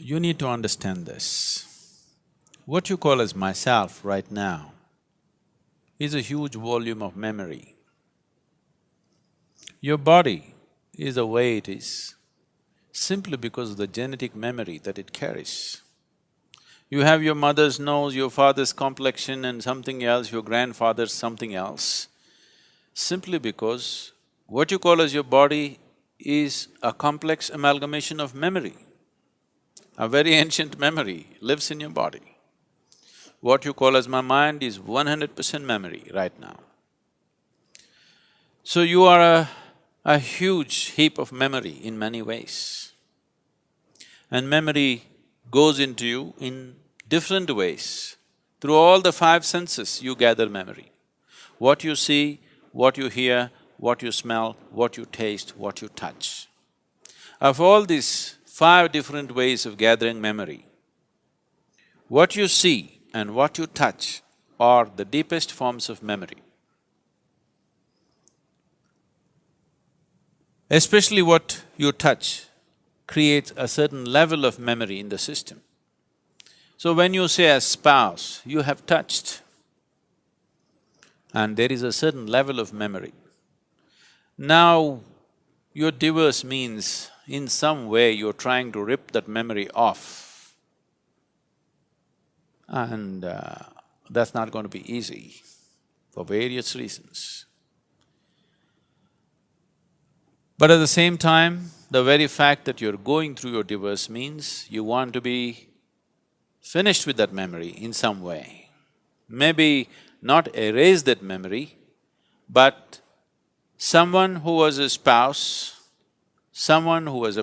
You need to understand this. What you call as myself right now is a huge volume of memory. Your body is the way it is simply because of the genetic memory that it carries. You have your mother's nose, your father's complexion and something else, your grandfather's something else, simply because what you call as your body is a complex amalgamation of memory. A very ancient memory lives in your body. What you call as my mind is 100% memory right now. So you are a huge heap of memory in many ways. And memory goes into you in different ways. Through all the five senses, you gather memory. What you see, what you hear, what you smell, what you taste, what you touch. Of all these five different ways of gathering memory, what you see and what you touch are the deepest forms of memory. Especially what you touch creates a certain level of memory in the system. So when you say a spouse, you have touched, and there is a certain level of memory. Now, your divorce means in some way you're trying to rip that memory off, and that's not going to be easy for various reasons. But at the same time, the very fact that you're going through your divorce means you want to be finished with that memory in some way. Maybe not erase that memory, but someone who was a spouse, someone who was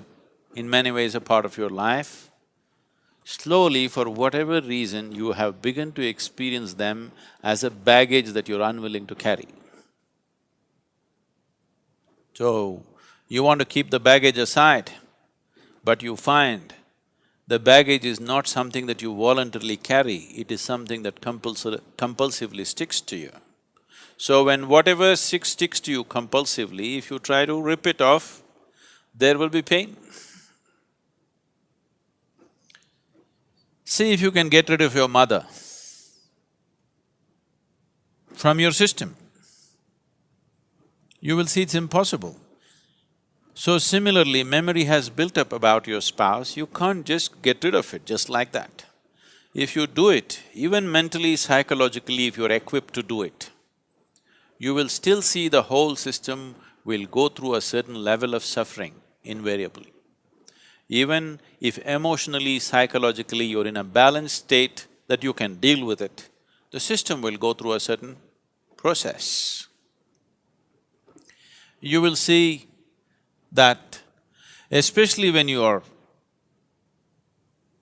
in many ways a part of your life, slowly, for whatever reason, you have begun to experience them as a baggage that you're unwilling to carry. So, you want to keep the baggage aside, but you find the baggage is not something that you voluntarily carry, it is something that compulsively sticks to you. So when whatever sticks to you compulsively, if you try to rip it off, there will be pain. See if you can get rid of your mother from your system. You will see it's impossible. So similarly, memory has built up about your spouse, you can't just get rid of it just like that. If you do it, even mentally, psychologically, if you're equipped to do it, you will still see the whole system will go through a certain level of suffering invariably. Even if emotionally, psychologically you're in a balanced state that you can deal with it, the system will go through a certain process. You will see that especially when you are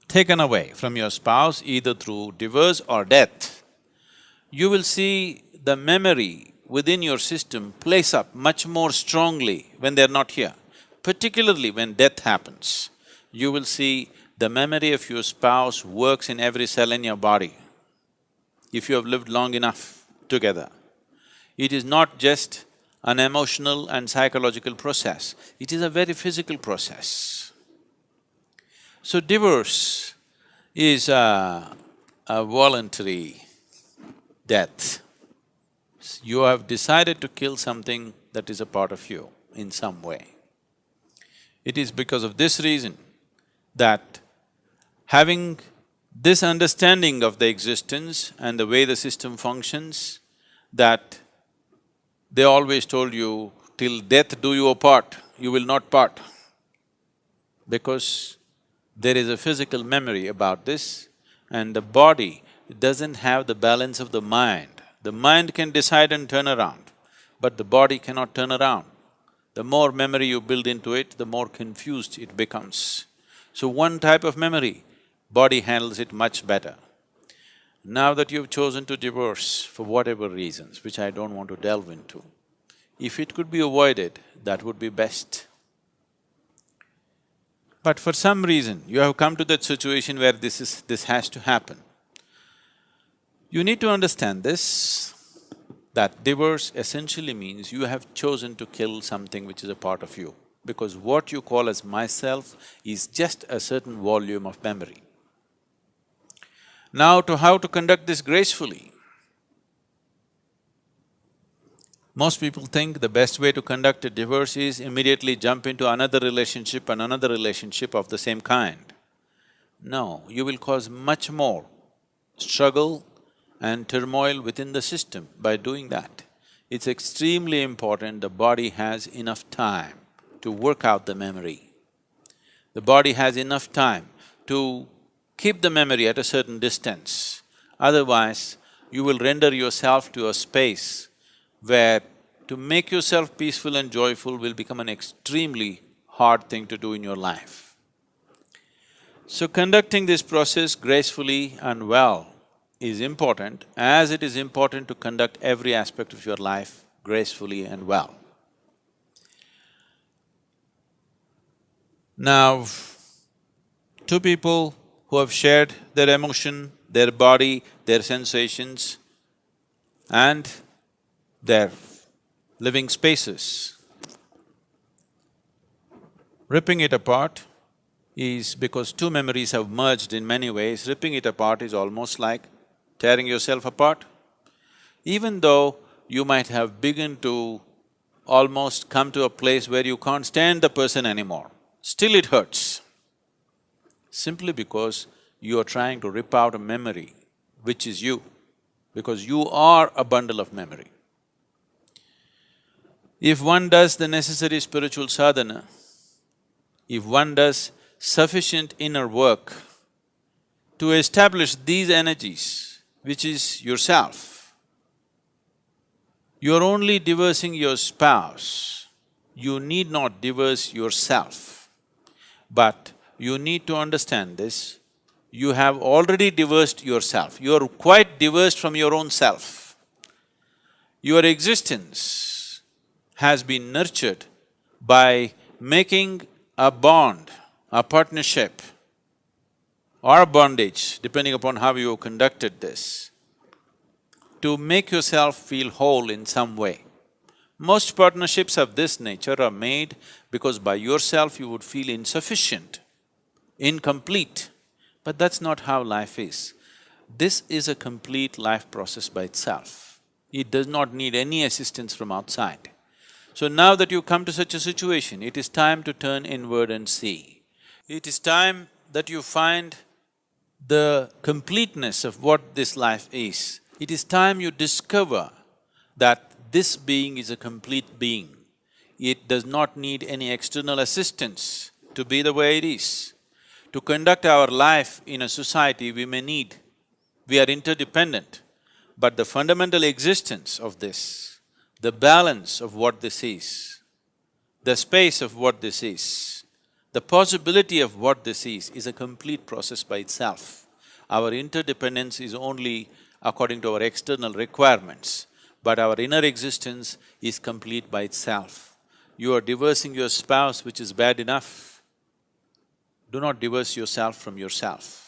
taken away from your spouse, either through divorce or death, you will see the memory within your system plays up much more strongly when they're not here. Particularly when death happens, you will see the memory of your spouse works in every cell in your body, if you have lived long enough together. It is not just an emotional and psychological process, it is a very physical process. So divorce is a voluntary death. You have decided to kill something that is a part of you in some way. It is because of this reason that having this understanding of the existence and the way the system functions, that they always told you, till death do you apart, you will not part. Because there is a physical memory about this, and the body doesn't have the balance of the mind. The mind can decide and turn around, but the body cannot turn around. The more memory you build into it, the more confused it becomes. So one type of memory, body handles it much better. Now that you've chosen to divorce for whatever reasons, which I don't want to delve into, if it could be avoided, that would be best. But for some reason, you have come to that situation where this has to happen. You need to understand this, that divorce essentially means you have chosen to kill something which is a part of you. because what you call as myself is just a certain volume of memory. Now, to how to conduct this gracefully. Most people think the best way to conduct a divorce is immediately jump into another relationship and another relationship of the same kind. No, you will cause much more struggle and turmoil within the system by doing that. It's extremely important the body has enough time to work out the memory. The body has enough time to keep the memory at a certain distance. Otherwise, you will render yourself to a space where to make yourself peaceful and joyful will become an extremely hard thing to do in your life. So conducting this process gracefully and well is important, as it is important to conduct every aspect of your life gracefully and well. Now, two people who have shared their emotion, their body, their sensations and their living spaces. Ripping it apart is because two memories have merged in many ways. Ripping it apart is almost like tearing yourself apart. Even though you might have begun to almost come to a place where you can't stand the person anymore, still it hurts. Simply because you are trying to rip out a memory which is you, because you are a bundle of memory. If one does the necessary spiritual sadhana, if one does sufficient inner work to establish these energies, which is yourself, you're only divorcing your spouse, you need not divorce yourself. But you need to understand this, you have already divorced yourself, you're quite divorced from your own self. Your existence has been nurtured by making a bond, a partnership or a bondage, depending upon how you conducted this, to make yourself feel whole in some way. Most partnerships of this nature are made because by yourself you would feel insufficient, incomplete, but that's not how life is. This is a complete life process by itself. It does not need any assistance from outside. So now that you come to such a situation, it is time to turn inward and see. It is time that you find the completeness of what this life is. It is time you discover that this being is a complete being. It does not need any external assistance to be the way it is. To conduct our life in a society, we may need, we are interdependent, but the fundamental existence of this, the balance of what this is, the space of what this is, the possibility of what this is a complete process by itself. Our interdependence is only according to our external requirements, but our inner existence is complete by itself. You are divorcing your spouse, which is bad enough. Do not divorce yourself from yourself.